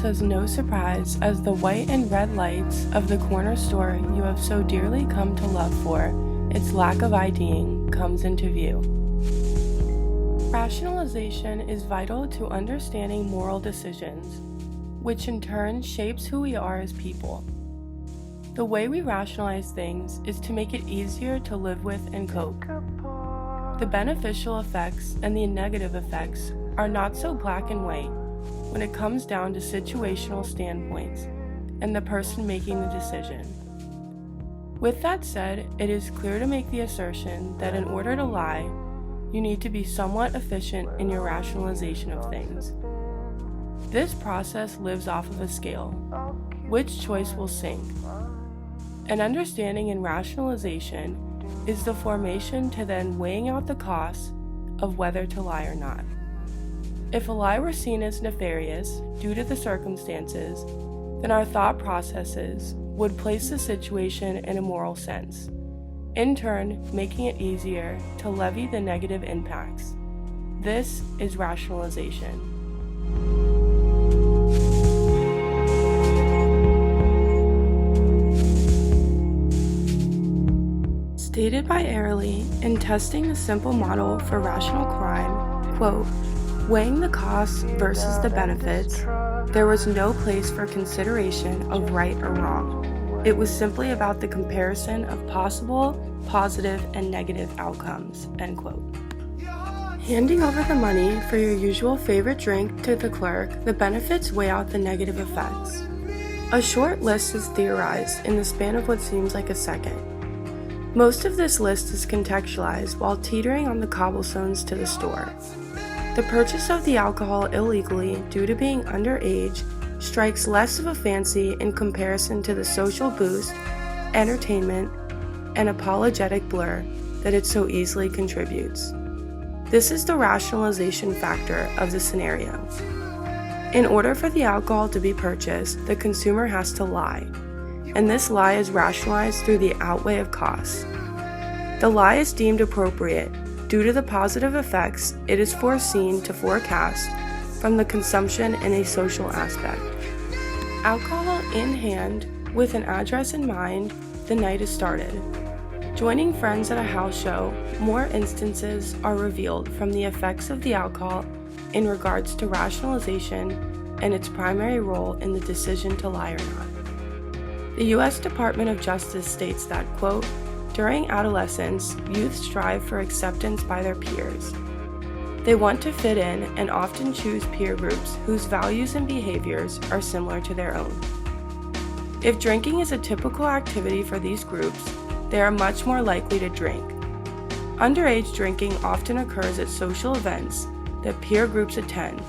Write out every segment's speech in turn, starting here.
comes as no surprise as the white and red lights of the corner store you have so dearly come to love for its lack of IDing comes into view. Rationalization is vital to understanding moral decisions, which in turn shapes who we are as people. The way we rationalize things is to make it easier to live with and cope. The beneficial effects and the negative effects are not so black and white when it comes down to situational standpoints and the person making the decision. With that said, it is clear to make the assertion that in order to lie, you need to be somewhat efficient in your rationalization of things. This process lives off of a scale. Which choice will sink? An understanding in rationalization is the formation to then weighing out the costs of whether to lie or not. If a lie were seen as nefarious due to the circumstances, then our thought processes would place the situation in a moral sense, in turn making it easier to levy the negative impacts. This is rationalization. Stated by Early in testing the simple model for rational crime, quote, weighing the costs versus the benefits, there was no place for consideration of right or wrong. It was simply about the comparison of possible, positive, and negative outcomes, end quote. Handing over the money for your usual favorite drink to the clerk, the benefits weigh out the negative effects. A short list is theorized in the span of what seems like a second. Most of this list is contextualized while teetering on the cobblestones to the store. The purchase of the alcohol illegally due to being underage strikes less of a fancy in comparison to the social boost, entertainment, and apologetic blur that it so easily contributes. This is the rationalization factor of the scenario. In order for the alcohol to be purchased, the consumer has to lie, and this lie is rationalized through the outlay of costs. The lie is deemed appropriate due to the positive effects it is foreseen to forecast from the consumption in a social aspect. Alcohol in hand, with an address in mind, the night is started. Joining friends at a house show, more instances are revealed from the effects of the alcohol in regards to rationalization and its primary role in the decision to lie or not. The U.S. Department of Justice states that, quote, during adolescence, youth strive for acceptance by their peers. They want to fit in and often choose peer groups whose values and behaviors are similar to their own. If drinking is a typical activity for these groups, they are much more likely to drink. Underage drinking often occurs at social events that peer groups attend,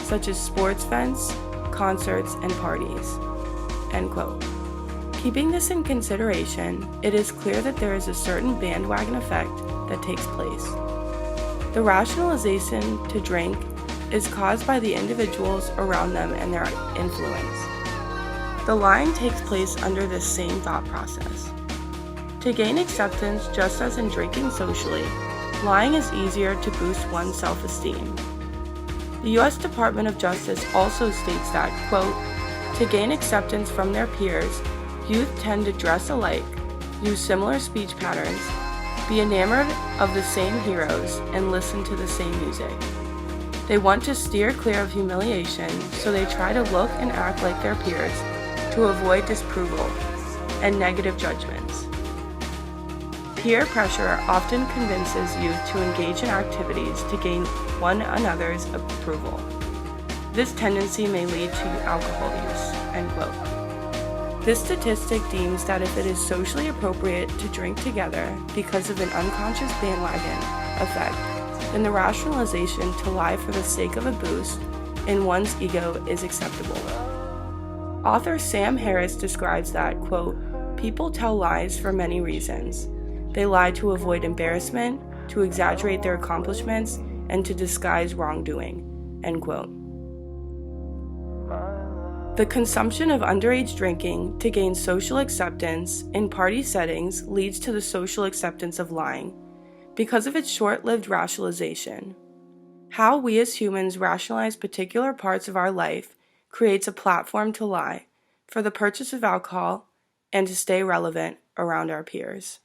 such as sports events, concerts, and parties, end quote. Keeping this in consideration, it is clear that there is a certain bandwagon effect that takes place. The rationalization to drink is caused by the individuals around them and their influence. The lying takes place under this same thought process. To gain acceptance, just as in drinking socially, lying is easier to boost one's self-esteem. The U.S. Department of Justice also states that, quote, to gain acceptance from their peers, youth tend to dress alike, use similar speech patterns, be enamored of the same heroes, and listen to the same music. They want to steer clear of humiliation, so they try to look and act like their peers to avoid disapproval and negative judgments. Peer pressure often convinces youth to engage in activities to gain one another's approval. This tendency may lead to alcohol use, end quote. This statistic deems that if it is socially appropriate to drink together because of an unconscious bandwagon effect, then the rationalization to lie for the sake of a boost in one's ego is acceptable. Author Sam Harris describes that, quote, people tell lies for many reasons. They lie to avoid embarrassment, to exaggerate their accomplishments, and to disguise wrongdoing, end quote. The consumption of underage drinking to gain social acceptance in party settings leads to the social acceptance of lying because of its short-lived rationalization. How we as humans rationalize particular parts of our life creates a platform to lie, for the purchase of alcohol, and to stay relevant around our peers.